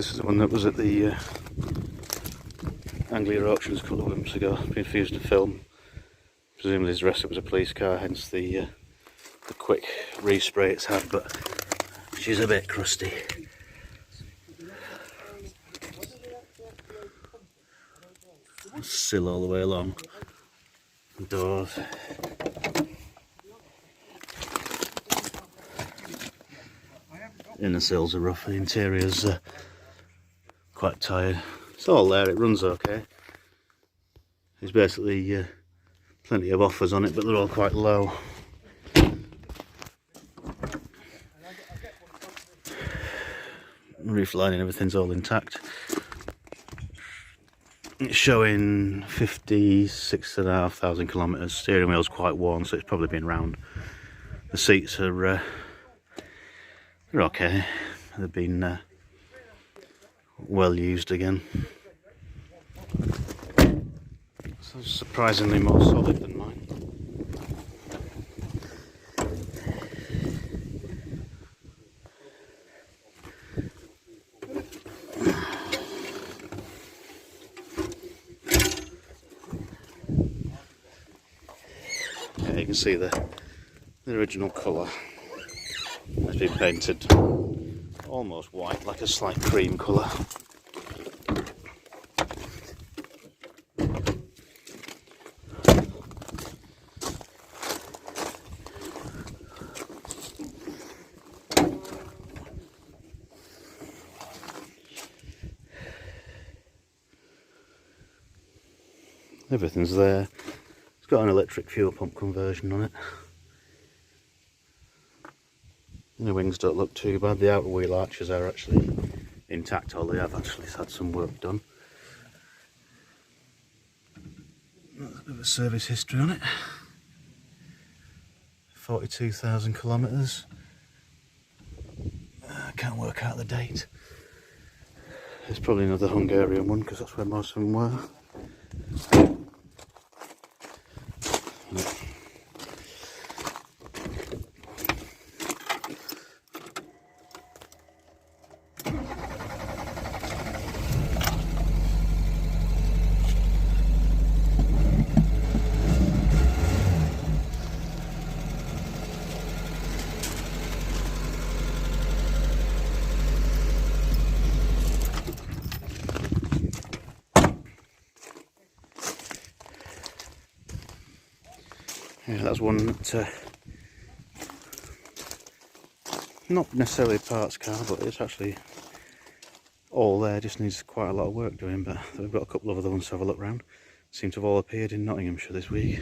This is the one that was at the Anglia auctions a couple of months ago, being fused to film. Presumably the rest of it was a police car, hence the quick respray it's had, but she's a bit crusty. Sill all the way along. Doors. Inner sills are rough, the interior's quite tired. It's all there, it runs okay. There's basically plenty of offers on it, but they're all quite low. Roof line and everything's all intact. It's showing 56,500 kilometres. Steering wheel's quite worn, so it's probably been round. The seats are they're okay. They've been well used again. So surprisingly more solid than mine. Yeah, you can see the original colour has been painted almost white, like a slight cream colour. Everything's there. It's got an electric fuel pump conversion on it. And the wings don't look too bad. The outer wheel arches are actually intact, although they have actually had some work done. There's a bit of a service history on it. 42,000 kilometres. I can't work out the date. There's probably another Hungarian one because that's where most of them were. Yeah, that's one that not necessarily a parts car, but it's actually all there, just needs quite a lot of work doing. But we've got a couple of other ones to have a look round. Seem to have all appeared in Nottinghamshire this week.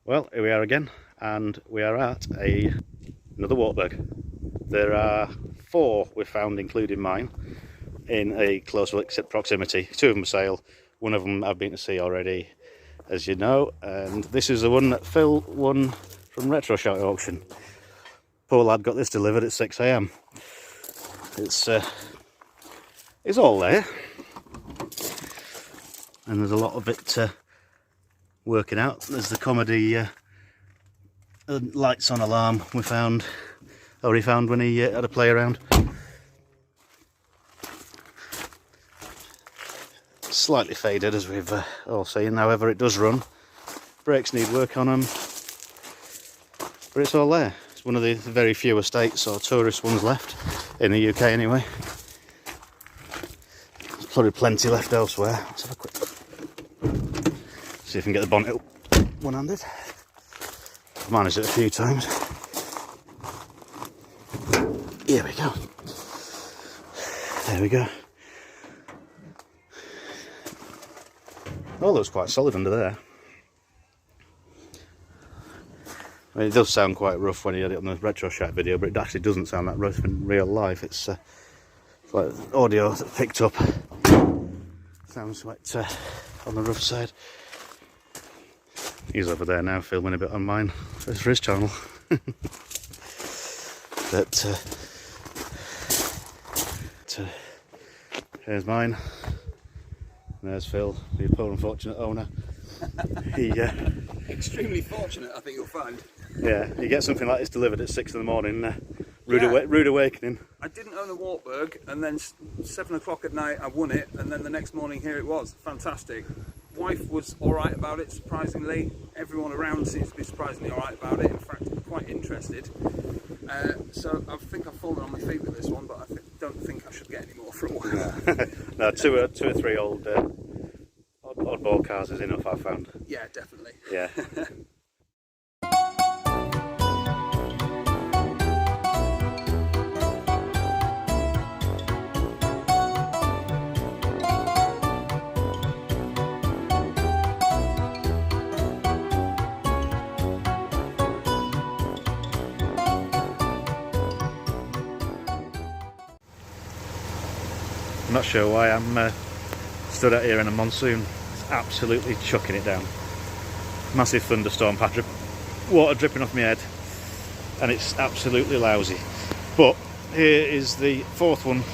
Well, here we are again, and we are at another Wartburg. There are 4 we've found, including mine, in a close proximity. 2 of them for sale, one of them I've been to see already, as you know, and this is the one that Phil won from Retro Shot auction. Poor lad got this delivered at 6 AM. It's all there, and there's a lot of it working out. There's the comedy a lights on alarm we found, or he found when he had a play around. Slightly faded, as we've all seen, however it does run. Brakes need work on them, but it's all there. It's one of the very few estates or tourist ones left in the UK anyway. There's probably plenty left elsewhere. Let's have a quick look. See if we can get the bonnet up one-handed. I've managed it a few times. Here we go. There we go. Oh, looks quite solid under there. I mean, it does sound quite rough when you had it on the retro shack video, but it actually doesn't sound that rough in real life. It's like audio that picked up. Sounds quite on the rough side. He's over there now filming a bit on mine for his channel. But here's mine. And there's Phil, the poor unfortunate owner. He extremely fortunate, I think you'll find. Yeah, you get something like this delivered at 6 in the morning. Rude awakening. I didn't own a Wartburg, and then 7 o'clock at night I won it, and then the next morning here it was. Fantastic. Wife was alright about it, surprisingly. Everyone around seems to be surprisingly alright about it. In fact, quite interested. So I think I've fallen on my feet with this one, but I don't think I should get any more for a while. No, two or three old oddball cars is enough, I've found. Yeah, definitely. Yeah. I'm not sure why I'm stood out here in a monsoon. It's absolutely chucking it down. Massive thunderstorm pattern, water dripping off my head, and it's absolutely lousy. But here is the fourth one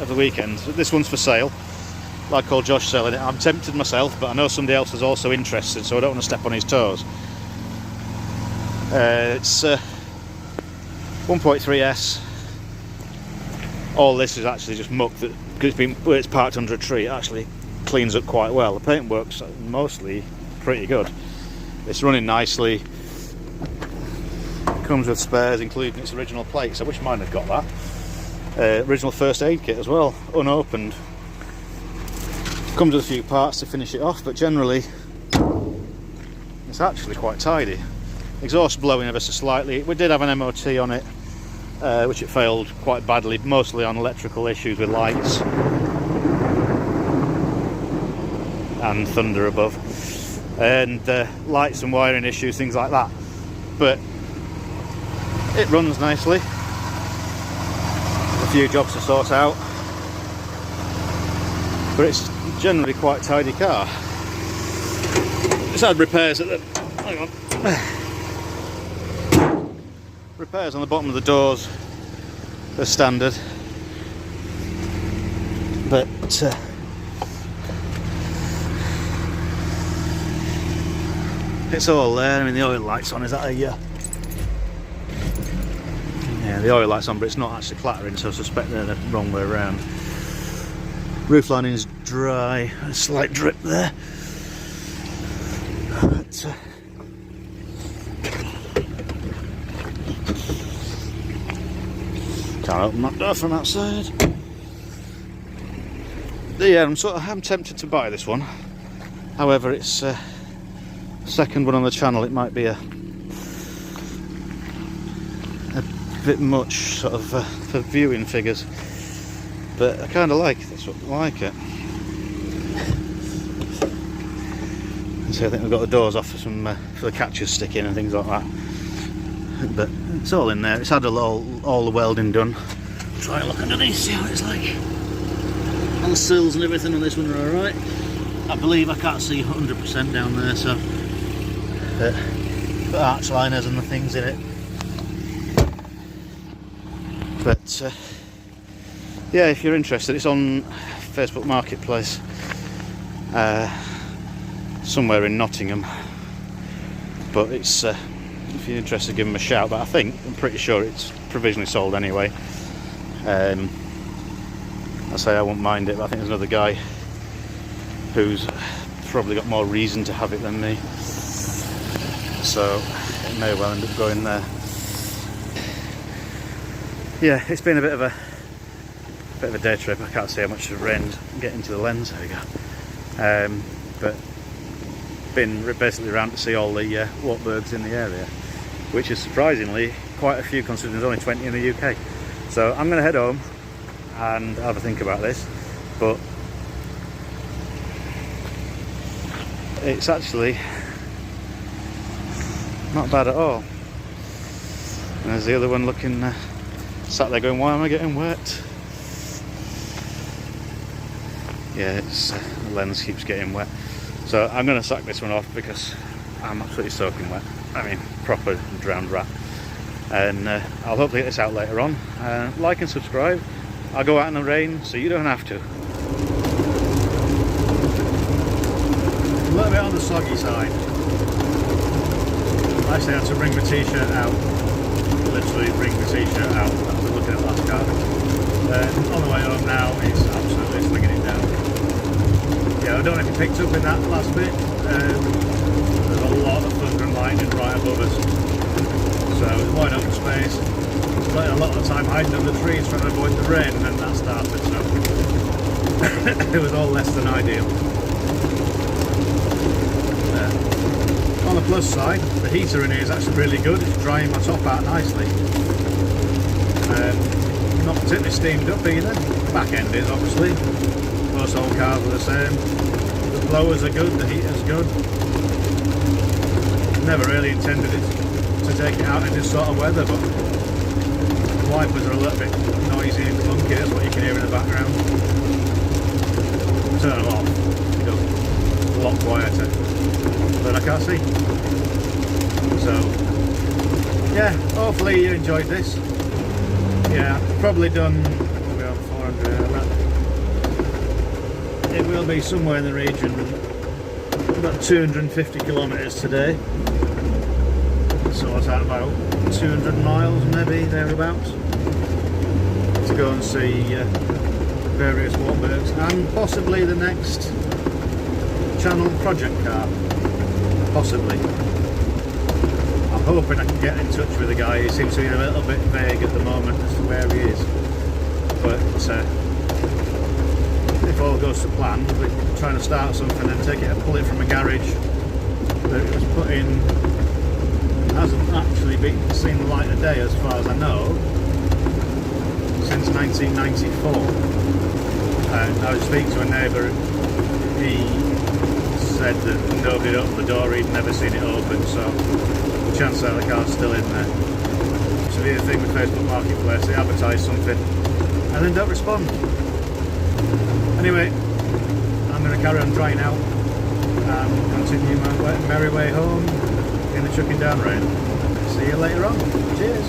of the weekend. This one's for sale. A lad called Josh selling it. I'm tempted myself, but I know somebody else is also interested, so I don't want to step on his toes. It's 1.3's. All this is actually just muck that, because it's parked under a tree, it actually cleans up quite well. The paintwork's mostly pretty good. It's running nicely. It comes with spares, including its original plates. I wish mine had got that. Original first aid kit as well, unopened. Comes with a few parts to finish it off, but generally it's actually quite tidy. Exhaust blowing ever so slightly. We did have an MOT on it, which it failed quite badly, mostly on electrical issues with lights and thunder above, and lights and wiring issues, things like that. But it runs nicely. A few jobs to sort out, but it's generally quite a tidy car. It's had repairs at the hang on. Repairs on the bottom of the doors are standard, but it's all there. I mean, the oil light's on. Is that a yeah, the oil light's on, but it's not actually clattering, so I suspect they're the wrong way around. Roof lining is dry, a slight drip there, but can't open that door from outside. Yeah, I'm tempted to buy this one. However, it's second one on the channel. It might be a bit much sort of for viewing figures, but I kind of like it. That's what I like it. So I think we've got the doors off for the catchers sticking and things like that. But it's all in there. It's had all the welding done. Try and look underneath, see how it's like. And the sills and everything on this one are alright. I believe I can't see 100% down there, so got arch liners and the things in it. But yeah, if you're interested, it's on Facebook Marketplace, somewhere in Nottingham. But it's if if you're interested, give them a shout. But I'm pretty sure it's provisionally sold anyway. I say I won't mind it, but I think there's another guy who's probably got more reason to have it than me, so it may well end up going there. Yeah, it's been a bit of a day trip. I can't see how much rain's getting to the lens. There we go. But been basically around to see all the Wartburgs in the area, which is surprisingly quite a few considering there's only 20 in the UK. So I'm going to head home and have a think about this, but it's actually not bad at all. And there's the other one looking sat there going, why am I getting wet? Yeah, the lens keeps getting wet. So I'm going to sack this one off because I'm absolutely soaking wet. I mean, proper drowned rat. And I'll hopefully get this out later on. Like and subscribe. I'll go out in the rain so you don't have to. A little bit on the soggy side. I actually had to wring the t-shirt out. Literally wring the t-shirt out after looking at last car. On the way home now, it's absolutely slinging it down. Yeah, I don't know if you picked up in that last bit. There's a lot of thunder and lightning right above us. So it's wide open space. Spent a lot of the time hiding under the trees trying to avoid the rain, and then that started, so it was all less than ideal. On the plus side, the heater in here is actually really good. It's drying my top out nicely. Not particularly steamed up either. Back end is obviously. Most old cars are the same. The blowers are good, the heater's good. Never really intended it to take it out in this sort of weather, but the wipers are a little bit noisy and clunky. That's what you can hear in the background. Turn them off. It's a lot quieter. But I can't see. So yeah, hopefully you enjoyed this. Yeah, I've probably done, what are we on, 400. It will be somewhere in the region about 250 kilometres today. So what's that, about 200 miles maybe, thereabouts, to go and see various Wartburgs and possibly the next channel project car. Possibly. I'm hoping I can get in touch with the guy. He seems to be a little bit vague at the moment as to where he is. But if all goes to plan, we're trying to start something and take it and pull it from a garage that it was put in. Hasn't actually seen the light of day as far as I know since 1994. And I was speaking to a neighbour. He said that nobody had opened the door, he'd never seen it open, so the chance that the car's still in there. So the thing with Facebook Marketplace, they advertise something and then don't respond. Anyway, I'm going to carry on drying out and continue my merry way home in the chucking down rain. See you later on. Cheers.